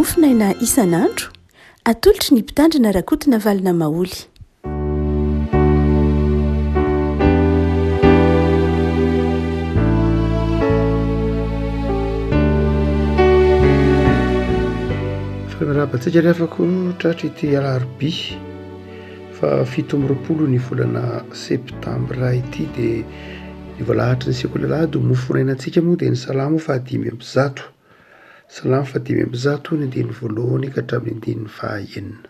mofinaina isan'andro atolotry ny mpitandrina rakotina valina maoly. Rabantsika refako tratra ity alarobia fa 17 ny volana septambra ity dia ny voalahatra ny sekolalahady mofonainantsika moa dia ny salamo 500. Salamo 500 ny andiny voalohany ka hatramin'ny andiny fahaenina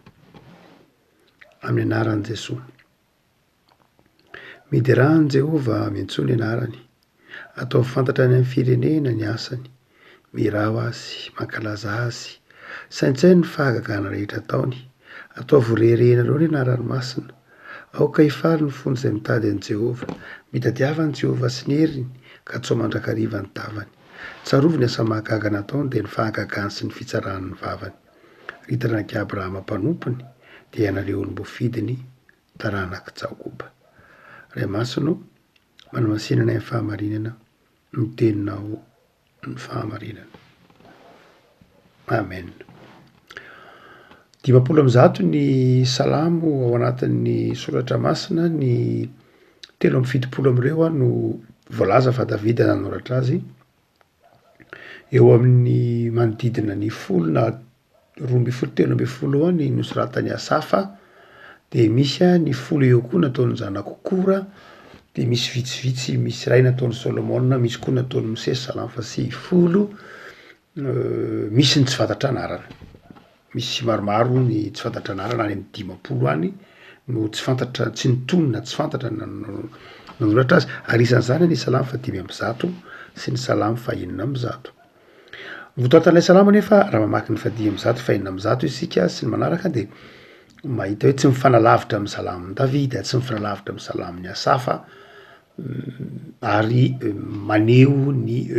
amin'ny anaran'i Jesosy. Miderahan Jehovah miantsoa ny anarany, atao fantatra any amin'ny firenena ny asany, mirao azy, mankalaza azy, saintsay ny fahagagana rehetra ataony, atao vorerenareo ny anarany masina, aoka hifaly ny fony izay mitady an'i Jehovah, mitadiavany Jehovah sy ny heriny ka tsy ho mandrakariva ny tavany. Tsarovy ny asa mahagaga nataony dia ny fahagagany sy ny fitsarany ny vavany. Ritaranaki Abrahama mpanompony dia ianareo ny mbofidiny taranaka Jakoba. Ray masino manamasinana ny fahamarinana, miteninao ny fahamarinana. Amen. 50 ny salamo ao anatin'ny soratra masina, ny 770 amin'ireo no voalaza fa Davida nanoratra azy. Eo amin'ny manodidina ny 10 na 13 ny nosoratany Asafa, dia misy ny 10 eo koa nataony zanako Kora, dia misy vitsivitsy, misy iray nataony Solomona, misy koa nataony Mosesy salamo 10, misy ny tsy fantatra anarana. Misy maromaro ny tsy fantatra anarana any amin'ny 50 any no tsy fantatra, tsy nitonona, tsy fantatra nanoratra azy. Arisan'izany ny salamo 500 sy ny salamo 400. Votoatan'ilay salamo nefa raha mamaky ny 500, 400 isika sy ny manaraka dia mahita hoe tsy mifanalavitra amin'ny salamon'i Davida, tsy mifanalavitra amin'ny salamon'i Asafa, ary maneho ny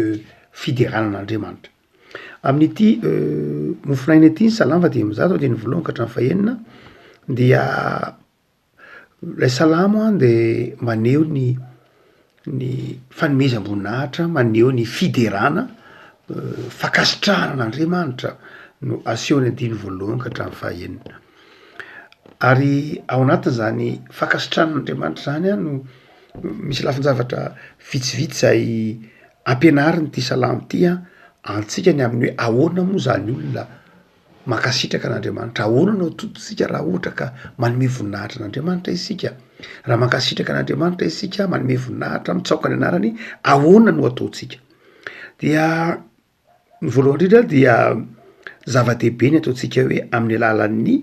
fideranan'Andriamanitra. Amin'ity mofinaina ity ny salamo 500 dia ny voalohany ka hatramin'ny 4 dia ilay salamo dia maneho ny fanomezam-boninahitra, maneho ny fiderana, fakasitrahana an'Andriamanitra no asehony andiny voalohany ka hatramin'ny 4. Ary ao anatin'izany fakasitrahana an'Andriamanitra zany no misy lafin-javatra vitsivitsy izay ampianariny ity salamo ity antsika ny amin'ny hoe ahoana moa zany olona makasitraka an'Andriamanitra, ahoana no atotontsika raha ohatra ka manome voninahitra an'Andriamanitra isika, raha mankasitraka an'Andriamanitra isika, manome voninahitra, mitsaoka ny anarany, ahoana no ataontsika. Dia ny voalohany indrindra dia zava-dehibe ny ataontsika hoe amin'ny alalan'ny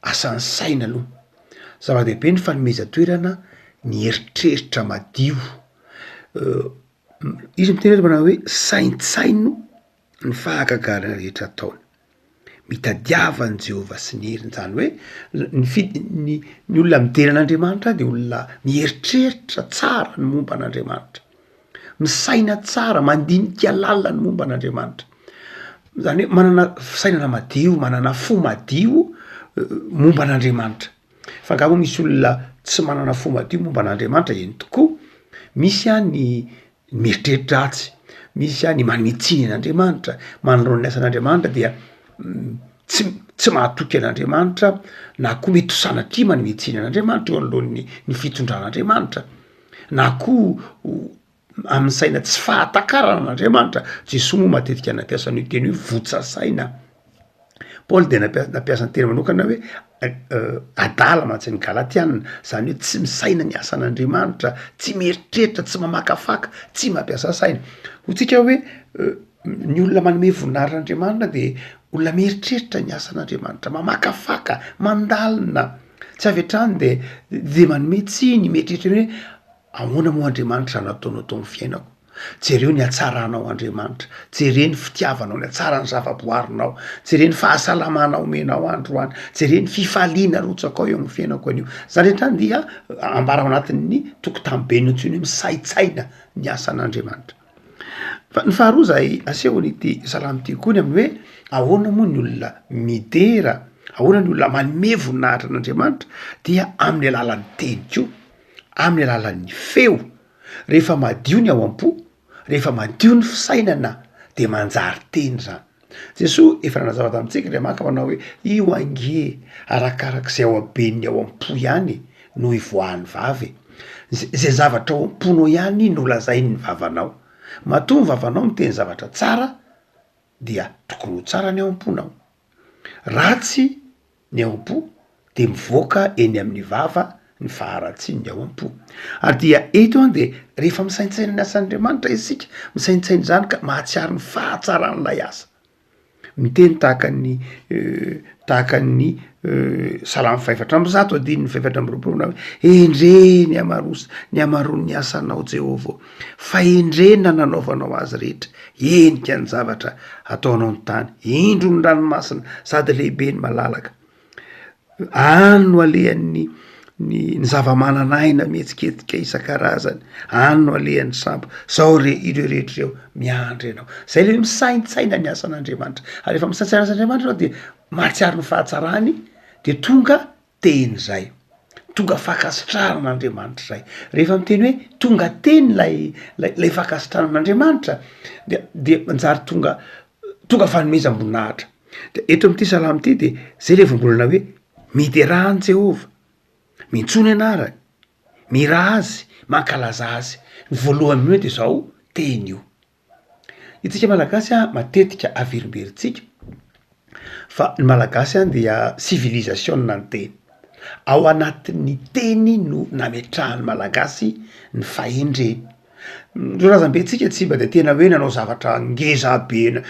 asan'ny saina aloha. Zava-dehibe ny fanomezan-toerana ny eritreritra madio. Izy mitenenana manao hoe saintsaino ny fahagagana rehetra ataony, mitadiavany Jehovah sy ny heriny. Zany hoe ny olona midera an'Andriamanitra dia olona mieritreritra tsara ny momba an'Andriamanitra, misaina tsara, mandinika lalina ny momba an'Andriamanitra. Zany hoe manana fisainana madio, manana fo madio momba an'Andriamanitra. Fa angamba misy olona tsy manana fo madio momba an'Andriamanitra, eny tokoa. Misy ny mieritreritra ratsy, misy ny manitsiny an'Andriamanitra, manarona ny asan'Andriamanitra dia tsy mahatoky an'Andriamanitra, na koa mety ho sanatria ny mitsiny an'Andriamanitra eo anoloan'ny fitondran'Andriamanitra, na koa amin'ny saina tsy fahatakarana an'Andriamanitra. Jesosy moa matetika nampiasa an'io teny hoe votsa saina. Paoly dia nampiasa ny teny manokana hoe adala mantsy ny Galatianina, zany hoe tsy misaina ny asan'Andriamanitra, tsy mieritreritra, tsy mamakafaka, tsy mampiasa saina. Hotsika hoe ny olona manome voninahitra an'Andriamanitra dia olona mieritreritra ny asan'Andriamanitra, mamakafaka, mandalina, tsy avy hatrany dia manome tsiny, mieritreritra hoe ahoana moa Andriamanitra nataonao tao amin'ny fiainako, jereo ny hatsaranao Andriamanitra, jereo ny fitiavanao, ny hatsarany zavaboarinao, jereo ny fahasalamana omenao androany, jereo ny fifaliana rotsakao eo amin'ny fiainako anio. Zany hatrany dia ambara ao anatin'ny tokotambe ny antsoiny hoe misaitsaina ny asan'Andriamanitra. Fa ny faharoa izay asehon'ity salamo ity koa ny amin'ny hoe ahoana moa ny olona midera, ahoana ny olona manome voninahitra an'Andriamanitra, dia amin'ny alalan'ny teny koa, amin'ny alalan'ny feo. Rehefa madio ny ao am-po, rehefa madio ny fisainana dia manjary teny zany. jesoa efa nanazava tamintsika le maka manao hoe io ange arakarak'izay ao abeny ao am-po ihany no ivoahany vavy zay zavatra ao am-ponao ihany no lazainy ny vavanao matoa ny vavanao miteny zavatra tsara dia tokony ho tsara ny ao am-ponao ratsy ny ao am-po de mivoaka eny amin'ny vava ny faharatsiny ny ao am-po ary dia eto any de rehefa misaintsaina ny asan'andriamanitra isika misaintsainy zany ka mahatsiary ny fahatsaran'lay asa miteny tahaka ny salamy faefatra amby zato adiny ny faefatra amby roapolo na hoe endre ny amaron'ny asanao Jehovah fa endre na nanaovanao azy rehetra enika ny zavatra ataonao ny tany indro ny ranomasina sady lehibe ny malalaka ano alehan'ny ny zava-mananaina mihetsiketsika isan-karazany ano alehan'ny sambo zao ireo rehetra ireo miandry ianao zay le misaintsaina ny asan'andriamanitra ary efa misaintsaina asan'andriamanitra ao de mahatsiary ny fahatsarany de tonga teny zay tonga fakasitranan'andriamanitra zay rehefa miteny hoe tonga teny lay fakasitranan'andriamanitra de manjary tonga fanomezam-boninahitra de eto am'ty salamy ty de zay le vombolana hoe miderahany Jehova mintsony anarany mira azy mankalaza azy ny voalohany hoe de zao teny io itsika malagasy a matetika averimberintsika fa ny malagasy any dia civilisation ny teny ao anatin'ny teny no nametrahany malagasy ny fahendreny rorazam-betsika tsy mba de tena hoe nanao zavatra ngeza be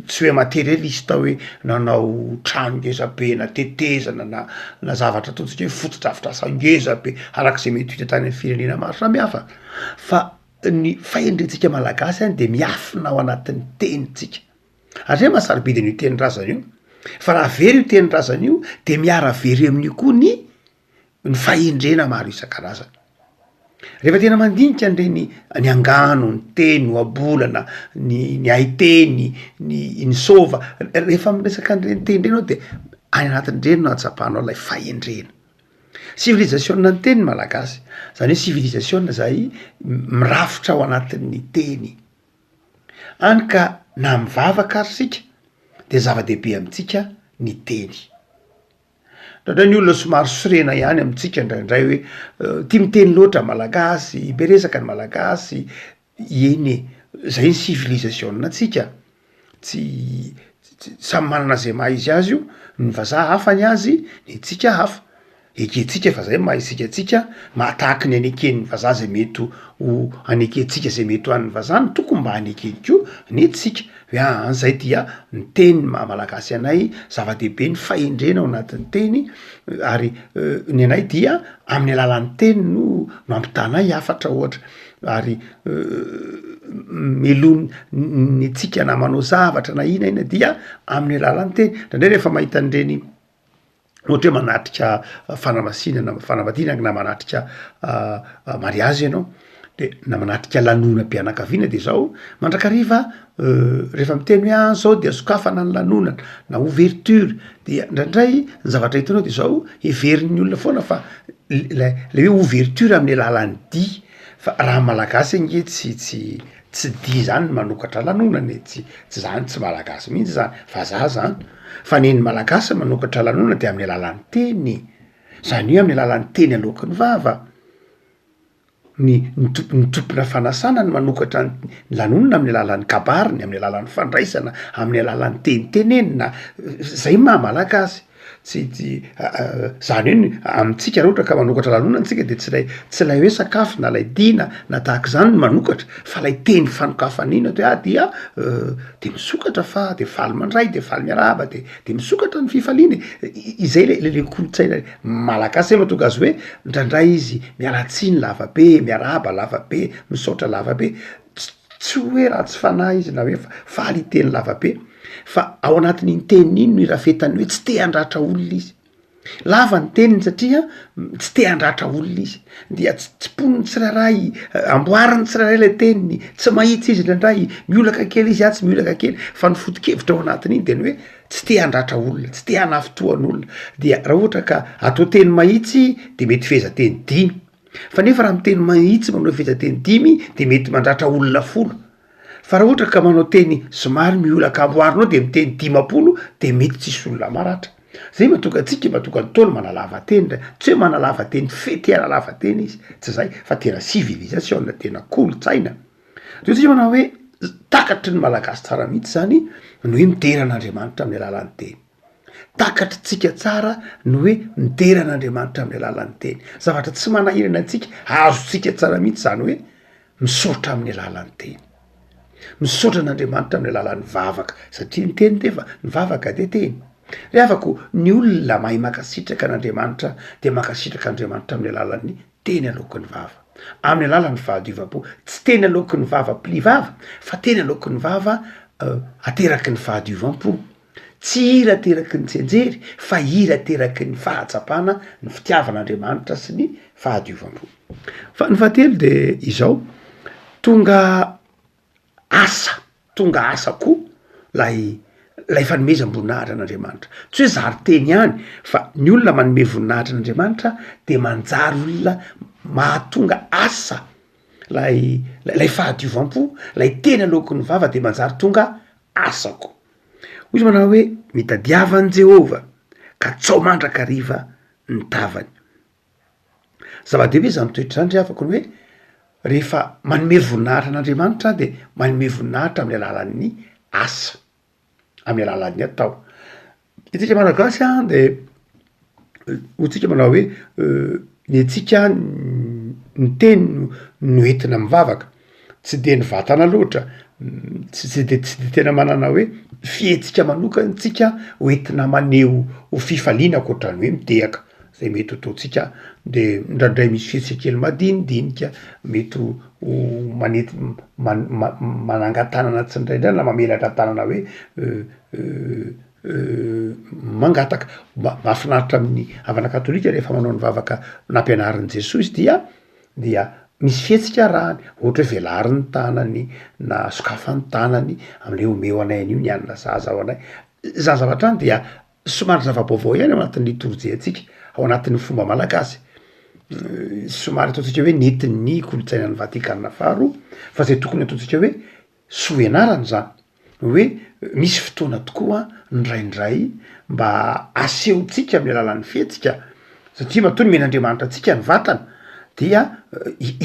tsy hoe materialista hoe nanao trano ngeza be na tetezana na zavatra ataontsika hoe fotodrafitrasa ngeza be arak'izay mety hita tany amin'ny firenena maro samihafa fa ny fahendrentsika malagasy any de miafina ao anatin'ny tenytsika atria mahasarobidy an'io teny-drazana io fa raha very io teny-drazana io de miara very amin'io koa ny fahendrena maro isan-karazana rehefa tena mandinika an'ireny ny angano ny teny no abolana ny aiteny ny sova rehefa miresaka an'ireny teny reny ao de any anatin'ireny no atsapanao lay fahendrena civilisation ny teny malagasy zany hoe civilisation zay mirafitra ao anatin'ny teny any ka na mivavaka ary sika de zava-dehibe amintsika ny teny ndraindray ny olona somary sorena ihany amintsika ndraindray hoe tia miteny loatra malagasy beresaka ny malagasy eny zay ny civilisation atsika tsy samy manana zay maha izy azy io ny vazaha hafa ny azy ny tsika hafa eketsika fa zay maha isikatsika mahatahaky ny aneken'ny vazaha zay mety ho aneketsika zay mety ho an'ny vazaha ny tokony mba anekeko ny tsika hoe zay dia ny teny malagasy anay zava-dehibe ny fahendrena ao anatin'ny teny ary ny anay dia amin'ny alalan'ny teny no mampitanay hafatra ohatra ary melony ny tsika namanao zavatra na ina dia amin'ny alalan'ny teny ndraindray rehefa mahita an'ireny ohatra hoe manatrika fanamasinana fanambadiana na manatrika mariazy ianao de na manatrika lanonam-pianakaviana de zao mandrakariva rehefa miteny hoe zao de sokafana ny lanonana na ouverture dia ndraindray ny zavatra hitanao de zao heverin'ny olona foana fa le hoe ouverture amin'ny alalan'ny di fa raha malagasy ange tsy di zany manokatra lanonana tsy zany tsy malagasy mihitsy zany fa za zany fa neny malagasy manokatra lanonana de amin'ny alalan'ny teny zany hoe amin'ny alalan'ny teny alohan'ny vava ny tompona fanasana ny manokatra ny lanonana amin'ny alalan'ny kabariny amin'ny alalan'ny fandraisana amin'ny alalan'ny tenitenenina zay maha malagasy tsy zany hoe amintsika raha ohatra ka manokatra lanonana tsika de tsy lay hoe sakafo na lay dina na tahaka zany ny manokatra fa lay teny fanokafanina de dia de misokatra fa de faly mandray de faly miarahaba de misokatra ny fifaliana izay le kolotsaina malagasy mahatonga azy hoe ndraindray izy miaratsiny lavabe miarahaba lavabe misaotra lavabe tsy hoe raha tsy fanahy izy na hoe faly iteny lavabe fa ao anatin'iny teniny iny no irafetany hoe tsy te handratra olona izy lava ny teniny satria tsy te handratra olona izy dia tsy poniny tsiraray amboariny tsiraray le teniny tsy mahitsy izy ndraindray miolaka kely izy tsy miolaka kely fa ny foto-kevitra ao anatin'iny de ny hoe tsy te handratra olona tsy te hanafotoan'olona dia raha ohatra ka atao teny mahitsy de mety fehezanteny 5 fa nefa raha miteny mahitsy manao fehezanteny 5 de mety mandratra olona 10 fa raha ohatra ka manao teny somary miolaka amboarinao de miteny 10 de mety tsisy olona maratra zay mahatonga atsika mahatonga nytolo manalava teny tsy hoe manalava teny fety analava teny izy tsy zay fa tena civilisation tena kolotsaina de tsika manao hoe takatry ny malagasy tsara mihitsy zany no hoe mideran'andriamanitra amin'ny alalan'ny teny takatry tsika tsara no hoe mideran'andriamanitra amin'ny alalan'ny teny zavatra tsy manahirana antsika azotsika tsara mihitsy zany hoe misaotra amin'ny alalan'ny teny misaotra an'andriamanitra amin'ny alalan'ny vavaka satria ny teny defa ny vavaka de teny re afako ny olona mahay makasitraka an'andriamanitra de makasitraka andriamanitra amin'ny alalan'ny teny alohan'ny vava amin'ny alalan'ny fahadiovam-po tsy teny alohan'ny vava mpilivava fa teny alohan'ny vava ateraky ny fahadiovam-po tsy hira teraky ny tsenjery fa hira teraky ny fahatsapana ny fitiavan'andriamanitra sy ny fahadiovam-po fa ny fahatelo de izao tonga asa koa lay fanomeza voninahitra an'andriamanitra tsy hoe zary teny ihany fa ny olona manome voninahitra an'andriamanitra de manjary olona mahatonga asa lay fahadiovam-po lay teny alohan'ny vava de manjary tonga asako ozy manao hoe mitadiavan' Jehova ka tsao mandraka riva ny tavany zava-dehibe zany toetra zany re afako ny hoe rehefa manome voninahitra an'andriamanitra de manome voninahitra amin'ny alalan'ny asa amin'ny alalan'ny atao itsika malagasy de hotsika manao hoe ny atsika ny teny no entina mivavaka tsy de ny vatana loatra tsy de tena manana hoe fietsika manokany tsika hoentina maneho ho fifaliana akoatrany hoe midehaka zay mety hotaotsika de ndraindray misy fietsika kely madinidinika mety ho manety manangatanana tsy ndraindray na mamelatra tanana hoe mangataka mahafinaritra amin'ny havana katolika rehefa manao ny vavaka nampianarin'i Jesosy dia misy fihetsika rahany ohatra hoe velariny tanany na sokafany tanany am'le omeo anay an'io ny anina zaza ao anay za zavatra any dia somary zava-baovao ihany ao anatin'ny litorjia atsika ao anatin'ny fomba malagasy somary ataotsika hoe netin'ny kolotsainan'ny Vatikanina faharoa fa zay tokony ataotsika hoe soianarany zany hoe misy fotoana tokoa ndraindray mba asehontsika amin'ny alalan'ny fihetsika satria matoa ny men'andriamanitra atsika ny vatana dia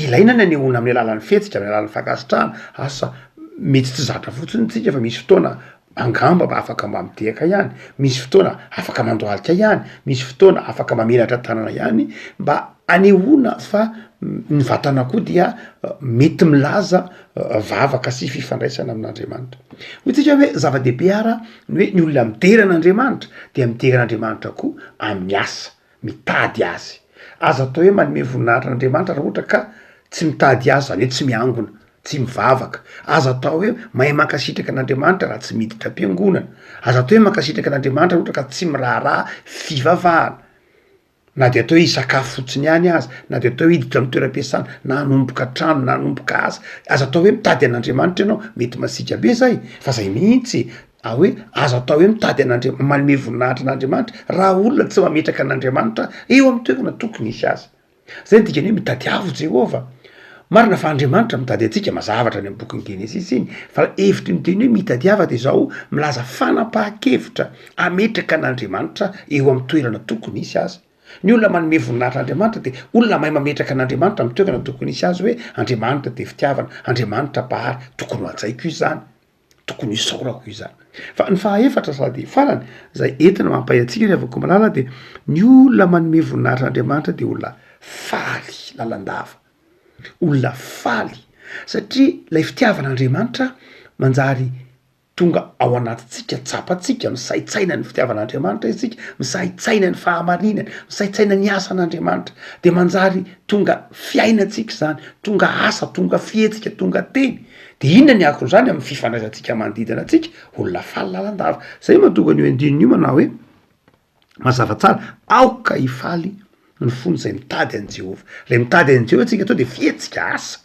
ilaina ny anehoana amin'ny alalan'ny fihetsika amin'ny alalan'ny fankasitrahana asa mety tsy zatra fotsiny tsika fa misy fotoana angamba mba afaka mba midehaka ihany misy fotoana afaka mandohalika ihany misy fotoana afaka mamelatra tanana ihany mba anehoana fa ny vatana koa dia mety milaza vavaka sy fifandraisana amin'andriamanitra hoy tsika hoe zava-dehibe ara ny hoe ny olona mideran'andriamanitra dia mideran'andriamanitra koa amin'ny asa mitady azy aza atao hoe manome voninahitra an'andriamanitra raha ohatra ka tsy mitady azy zany hoe tsy miangona tsy mivavaka aza atao hoe mahay mankasitraka an'andriamanitra raha tsy miditra am-piangonana aza atao hoe mankasitraka an'andriamanitra ohatra ka tsy miraharaha fivavahana na de atao hoe hisakafo fotsiny ihany azy na de atao hoe hiditra amy toeram-piasana na hanomboka trano na hanomboka asa aza atao hoe mitady an'andriamanitra ianao mety masika be zay fa zay mihitsy hoe aza atao hoe mitady manome voninahitra an'andriamanitra raha olona tsy mametraka an'andriamanitra eo amy toerana tokony isy azy zay dikany hoe mitadiavo Jehova marina fa andriamanitra mitady atsika mazavatra ny amy bokin'ny Genesisy iny fa hevitry ny teny hoe mitadiava de zao milaza fanapahan-kevitra ametraka an'andriamanitra eo amy toerana tokony isy azy ny olona manome voninahitra andriamanitra de olona mahay mametraka an'andriamanitra amy toerana tokony isy azy hoe andriamanitra de fitiavana andriamanitra pahary tokony ho ajaiko io zany tokony isaorako io zany fa ny fahaefatra sady farany zay entina mampahay atsika ny avako malala de ny olona manome voninahitra andriamanitra de olona faly lalandava olona faly satria lay fitiavan'andriamanitra manjary tonga ao anatintsika tsapatsika misaitsaina ny fitiavan'andriamanitra isika misaitsaina ny fahamarinana misaitsaina ny asan'andriamanitra de manjary tonga fiainatsika zany tonga asa tonga fihetsika tonga teny de inona ny akon'izany amy fifandraisantsika manodidina atsika olona faly lalandava zay mahatonga ny andininy io manao hoe mazava tsara aoka hifaly ny fony zay mitady an' Jehova lay mitady an' Jehova atsika atao de fihetsika asa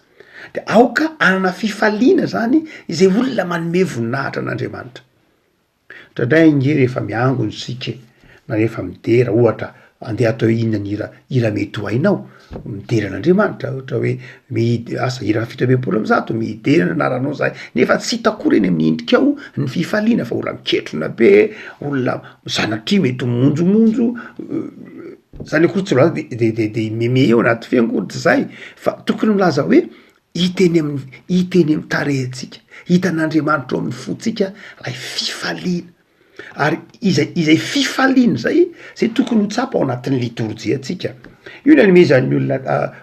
de aoka anana fifaliana zany izay olona manome voninahitra an'andriamanitra ndraindray nge rehefa miangony sika na rehefa midera ohatra andeha atao inona ny ira mety ho hainao mideran'andriamanitra ohatra hoe asa ira fitobem-polo am'zato miderana anaranao zahay nefa tsy hitakory eny amin'ny endrikao ny fifaliana fa olona miketrona be olona zanatria mety monjomonjo zany akory tsy laza de meme eo anaty fiangonitra zay fa tokony milaza hoe hiteny amin'ny tarehintsika hitan'andriamanitra ao amin'ny fotsika lay fifaliana ary izay fifaliana zay tokony ho tsapa ao anatin'ny litorjia atsika io ny anomezan'ny olona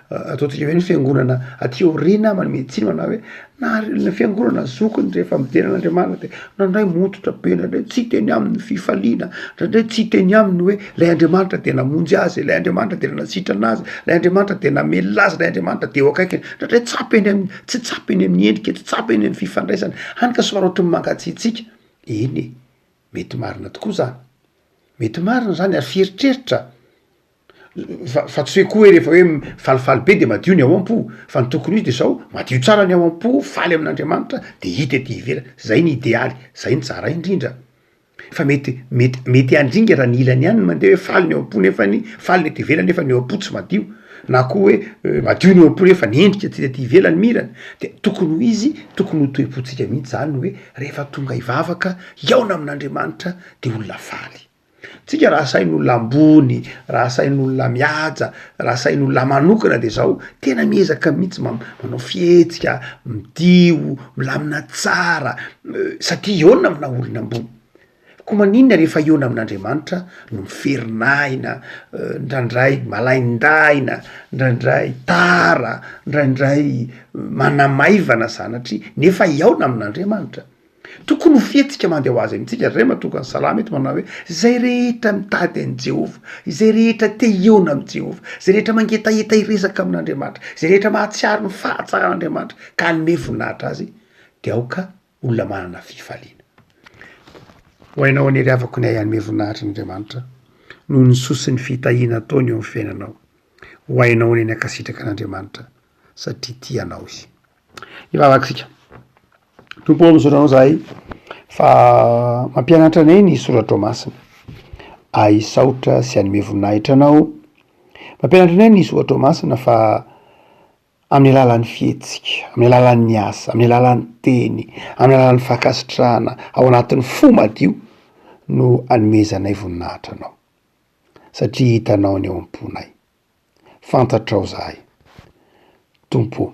ataotsika hoe ny fiangonana aty aoriana manome tsiny manao hoe na fiangonana zokiny rehefa mideran'andriamanitra de nandray montotra be nandray tsy teny amin'ny fifaliana nandray tsy teny aminy hoe lay andriamanitra de namonjy azy lay andriamanitra de nanasitrana azy lay andriamanitra de namelona azy lay andriamanitra de eo akaikiny nandray tsy tsapa eny amin'ny endrika tsy tsapa eny amin'ny fifandraisana hany ka somary ohatry ny mangatsiatsika eny mety marina tokoa zany mety marina zany ary fieritreritra fa tsy hoe koa hoe rehefa hoe falifaly be de madio ny ao am-po fa ny tokony izy de zao madio tsara ny ao am-po faly amin'andriamanitra de hita ety ivelany zay ny idealy zay ny tsara indrindra fa mety andringa raha ny ilany ihany mandeha hoe faly ny ao am-po nefa ny faly ny ety ivelany nefa ny ao am-po tsy madio na koa hoe madio ny ao am-po nefa ny endrika tsy ety ivelany mirany de tokony ho izy tokony ho toe-pontsika mihitsy zany hoe rehefa tonga hivavaka iaona amin'andriamanitra de olona faly tsika raha sain'olona ambony raha sain'olona mihaja raha sain'olona manokana de zao tena miezaka mihitsy manao fihetsika midio milamina tsara satria iona amina olona ambony ko maninona rehefa iona amin'andriamanitra no miferinaina ndraindray malaindaina ndraindray tara ndraindray manamaivana zanatry nefa iaona amin'andriamanitra tokony ho fietsika mandeha ho azy amitsika ray matonga ny salama eto manao hoe zay rehetra mitady an' Jehova izay rehetra te iona am' Jehova zay rehetra mangetaeta iresaka amin'andriamanitra zay rehetra mahatsiaro ny fahatsaran'andriamanitra ka anome voninahitra azy de aoka olona manana fifaliana ho hainao any ariavako ny ay anome voninahitra n'andriamanitra noho ny sosiny fitahiana ataony eo amin'ny fiainanao ho hainao any akasitraka an'andriamanitra satria tianao izy ivavakasika tompo am'soranao zahay fa mampianatra anay ny soratra masina aisaotra sy anome voninahitra anao mampianatra anay ny soratra masina fa amin'ny alalan'ny fihetsika amin'ny alalan'ny asa amin'ny alalan'ny teny amin'ny alalan'ny fakasitrahana ao anatin'ny fo madio no anomezanay voninahitra anao satria hitanao ny ao am-ponay fantatrao zahay tompo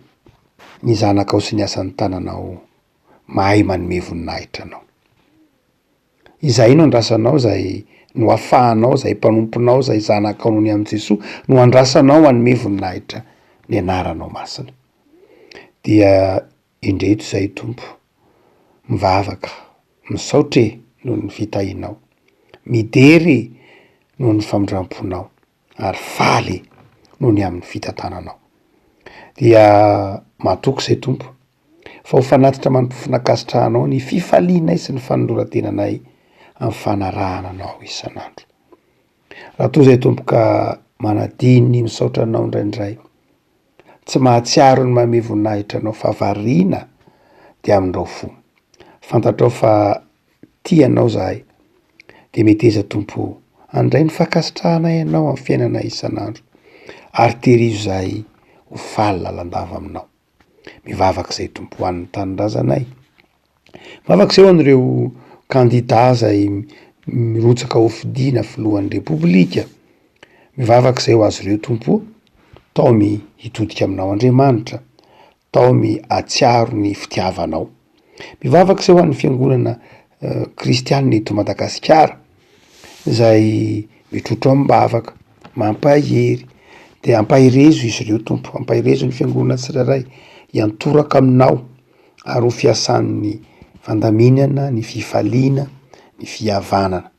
ny zanakao sy ny asan'ny tananao mahay manome voninahitra anao izay no andrasanao zay no afahanao zay mpanomponao zay zanakao nohony amin'i Jesosy no andrasanao anome voninahitra ny anaranao masina dia indreto zay tompo mivavaka misaotre noho ny fitahinao midery noho ny famindramponao ary faly noho ny amin'ny fitantananao dia matoky zay tompo fa ho fanatitra manompofinakasitrahanao ny fifalianay sy ny fanoloratenanay amin'ny fanarahana anao isan'andro raha toy zay tompo ka manadiny misaotra anao indraindray tsy mahatsiaro ny manome voninahitra anao fa variana de amin'irao fo fantatrao fa tianao zahay de meteza tompo andray ny fakasitrahanay ianao amin'ny fiainanay isan'andro ary terizo zahay ho faly lalandava aminao mivavaka zay tompo hoan'ny tanindrazanay mivavaka zay ho an'ireo kandida zay mirotsaka ho fidiana filohan'ny repoblika mivavaka zay ho azy ireo tompo taomy hitodika aminao Andriamanitra taomy atsiaro ny fitiavanao mivavaka zay ho an'ny fiangonana kristianina eto Madagasikara zay mitrotro am-bavaka mampahery de ampahirezo izy ireo tompo ampahirezo ny fiangonana tsirairay hiantoraka aminao ary ho fiasan'ny fandaminana ny fifaliana ny fihavanana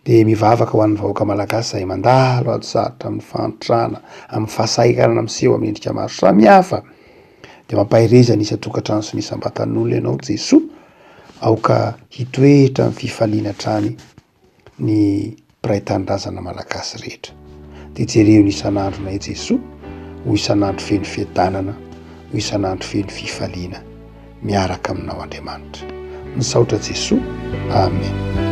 de mivavaka ho an'ny vahoaka malagasy zay mandalo ato sarotra amin'ny fantrana amin'ny fahasahiranana miseho amin'ny endrika maro samihafa de mampahireza ny isa-tokantrano sy misam-batan'olona ianao Jesosy aoka hitoetra amin'ny fifaliana hatrany ny mpiray tanindrazana malagasy rehetra de jereo ny isan'andro nay Jesosy ho isan'andro feno fiadanana ho isan'andro feno fifaliana miaraka aminao Andriamanitra misaotra Jesosy amen